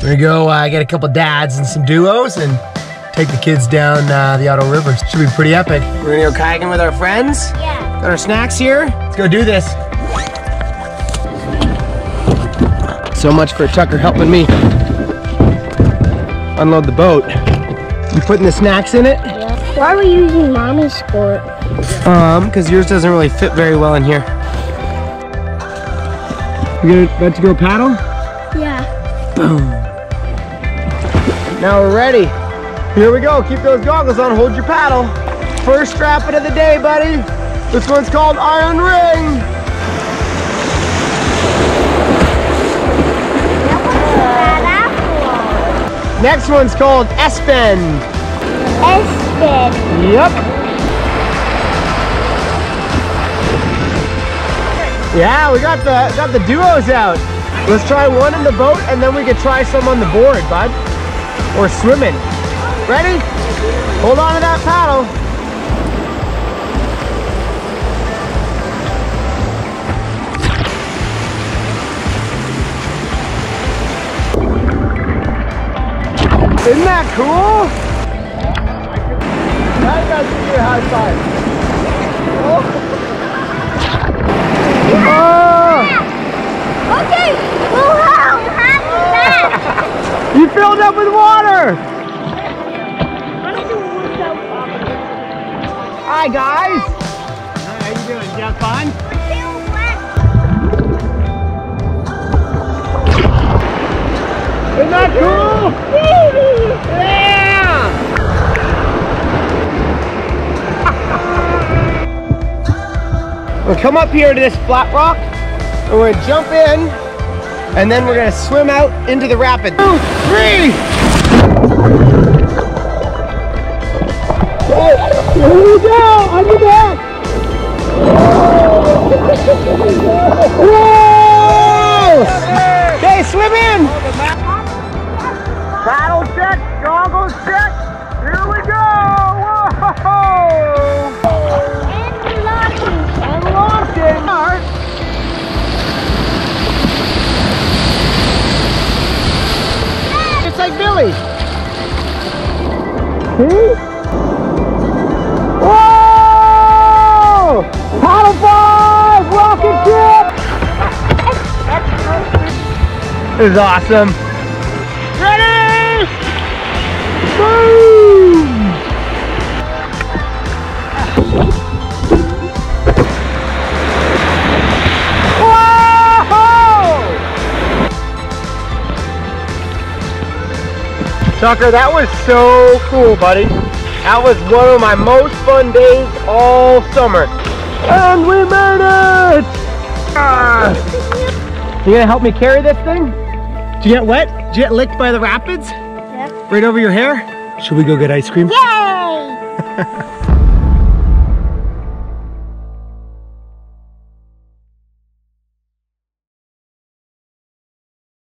We're gonna go get a couple dads and some duos and take the kids down the Otto River. Should be pretty epic. We're gonna go kayaking with our friends. Yeah. Got our snacks here. Let's go do this. So much for Tucker helping me unload the boat. You putting the snacks in it? Yeah. Why are we using Mommy's skirt? Because yours doesn't really fit very well in here. You about to go paddle? Yeah. Boom. Now we're ready. Here we go. Keep those goggles on. Hold your paddle. First strapping of the day, buddy. This one's called Iron Ring. Next one's called S-Bend. S-Bend. Yep. Yeah, we got the duos out. Let's try one in the boat and then we could try some on the board, bud. Or swimming. Ready? Hold on to that paddle. Isn't that cool? Now you guys give me a high five. Oh. Okay, move out. You filled up with water. Hi guys. How you doing? Did you have fun? Isn't that cool? Yeah! We'll come up here to this flat rock and we're gonna jump in and then we're gonna swim out into the rapid. 2, 3! Oh, here we go! On your back! Whoa! Okay, swim in! Paddle check, goggles check. Here we go! Whoa! And locking. And locking. It's like Billy. See? Whoa! Paddle 5! Rocket trip! This is awesome. Ready? Boom! Whoa! Tucker, that was so cool, buddy. That was one of my most fun days all summer. And we made it! You gonna help me carry this thing? Did you get wet? Did you get licked by the rapids? Yep. Right over your hair? Should we go get ice cream? Yay!